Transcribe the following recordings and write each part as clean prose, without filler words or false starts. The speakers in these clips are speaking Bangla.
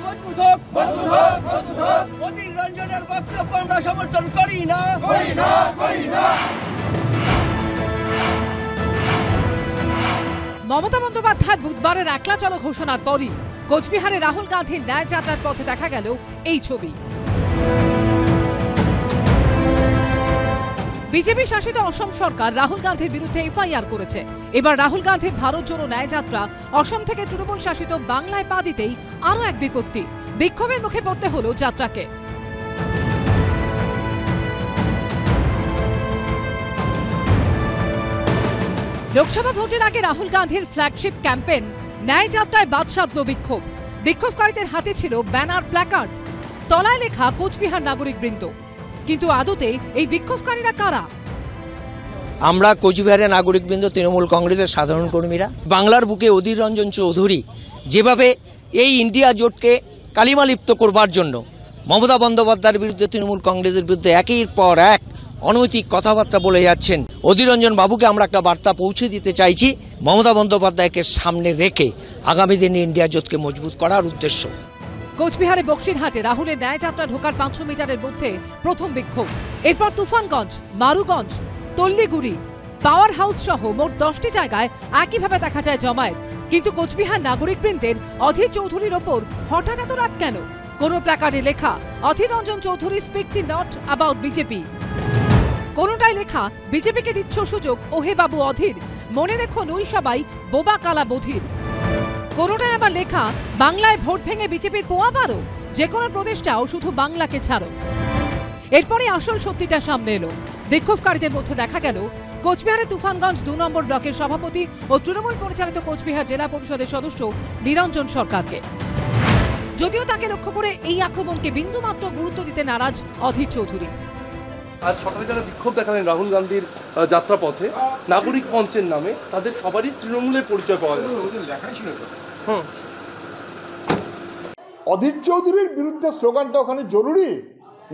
মজবুত হোক, মজবুত হোক, মজবুত হোক। অধীর রঞ্জনের বক্তব্য আমরা সমর্থন করি না, করি না, করি না। মমতা বন্দ্যোপাধ্যায় বুধবারের একলা চলো ঘোষণার পরই কোচবিহারে রাহুল গান্ধীর ন্যায় যাত্রার পথে দেখা গেল এই ছবি। বিজেপি শাসিত অসম সরকার রাহুল গান্ধীর বিরুদ্ধে এফআইআর করেছে। এবার রাহুল গান্ধীর ভারত জোড়ো ন্যায় যাত্রা অসম থেকে তৃণমূল শাসিত বাংলায় পা দিতেই আরও এক বিপত্তি, বিক্ষোভের মুখে পড়তে হলো যাত্রাকে। লোকসভা ভোটের আগে রাহুল গান্ধীর ফ্ল্যাগশিপ ক্যাম্পেন ন্যায় যাত্রায় বাদ সাধল বিক্ষোভ। বিক্ষোভকারীদের হাতে ছিল ব্যানার, প্ল্যাকার্ড, তলায় লেখা কোচবিহার নাগরিক বৃন্দ। কিন্তু আদতে এই বিক্ষোভকারীরা কারা? আমরা কোচবিহারের নাগরিকবৃন্দ, তৃণমূল কংগ্রেসের সাধারণ কর্মীরা। বাংলার বুকে অধীর রঞ্জন চৌধুরী যেভাবে এই ইন্ডিয়া জোটকে কালিমালিপ্ত করবার জন্য মমতা বন্দ্যোপাধ্যায়ের বিরুদ্ধে, তৃণমূল কংগ্রেসের বিরুদ্ধে একের পর এক অনৈতিক কথাবার্তা বলে যাচ্ছেন, অধীর রঞ্জন বাবুকে আমরা একটা বার্তা পৌঁছে দিতে চাইছি মমতা বন্দ্যোপাধ্যায়কে সামনে রেখে আগামী দিনে ইন্ডিয়া জোটকে মজবুত করার উদ্দেশ্য। কোচবিহারে বক্সিরহাটে রাহুলের ন্যায় যাত্রা ঢোকার 500 মিটারের মধ্যে প্রথম বিক্ষোভ। এরপর তুফানগঞ্জ, মারুগঞ্জ, তল্লিগুড়ি, পাওয়ার হাউস সহ মোট 10টি জায়গায় একইভাবে দেখা যায় জমায়েত। কিন্তু কোচবিহার নাগরিকবৃন্দের অধীর চৌধুরীর ওপর হঠাৎ এত রাগ কেন? কোন প্ল্যাকার্ডে লেখা অধীর রঞ্জন চৌধুরী স্পিকটি নট অ্যাবাউট বিজেপি, কোনটাই লেখা বিজেপিকে দিচ্ছ সুযোগ, ওহে বাবু অধীর, মনে রেখো নই সবাই বোবা কালা বধির। কোনটাই আবার লেখা বাংলায় ভোট ভেঙে বিজেপির পোয়া পারো, যে কোনো প্রদেশটাও শুধু বাংলাকে ছাড়ো। এরপরে আসল সত্যিটা সামনে এলো। বিক্ষোভকারীদের মধ্যে দেখা গেল কোচবিহারের তুফানগঞ্জ 2 নম্বর ব্লকের সভাপতি ও তৃণমূল পরিচালিত কোচবিহার জেলা পরিষদের সদস্য নিরঞ্জন সরকারকে। যদিও তাকে লক্ষ্য করে এই আক্রমণকে বিন্দুমাত্র গুরুত্ব দিতে নারাজ অধীর চৌধুরী। আজ সকালে যারা বিক্ষোভ দেখালেন রাহুল গান্ধীর যাত্রাপথে নাগরিক মঞ্চের নামে, তাদের সবারই তৃণমূলের পরিচয় পাওয়া যাচ্ছে। অধীর চৌধুরীর বিরুদ্ধে স্লোগানটা ওখানে জরুরি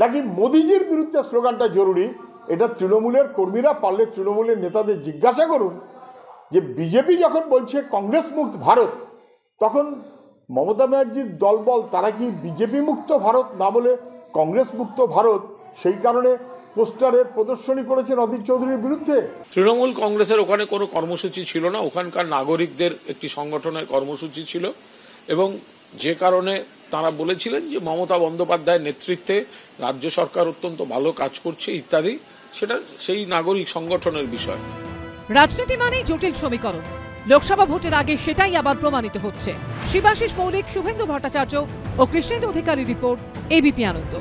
নাকি মোদিজির বিরুদ্ধে স্লোগানটা জরুরি? এটা তৃণমূলের কর্মীরা পারলে তৃণমূলের নেতাদের জিজ্ঞাসা করুন যে বিজেপি যখন বলছে কংগ্রেস মুক্ত ভারত, তখন মমতা ব্যানার্জির দলবল তারা কি বিজেপি মুক্ত ভারত না বলে কংগ্রেস মুক্ত ভারত, সেই কারণে পোস্টারের প্রদর্শনী করেছেন অধীর চৌধুরীর বিরুদ্ধে? তৃণমূল কংগ্রেসের ওখানে কোনো কর্মসূচি ছিল না, ওখানকার নাগরিকদের একটি সংগঠনের কর্মসূচি ছিল এবং যে কারণে তারা বলেছিলেন যে মমতা বন্দ্যোপাধ্যায়ের নেতৃত্বে রাজ্য সরকার অত্যন্ত ভালো কাজ করছে ইত্যাদি, সেটা সেই নাগরিক সংগঠনের বিষয়। রাজনীতি মানেই জটিল সমীকরণ। লোকসভা ভোটের আগে সেটাই আবার প্রমাণিত হচ্ছে। শিবাশিস মৌলিক, শুভেন্দু ভট্টাচার্য ও কৃষ্ণেন্দু অধিকারী রিপোর্ট, এবিপি আনন্দ।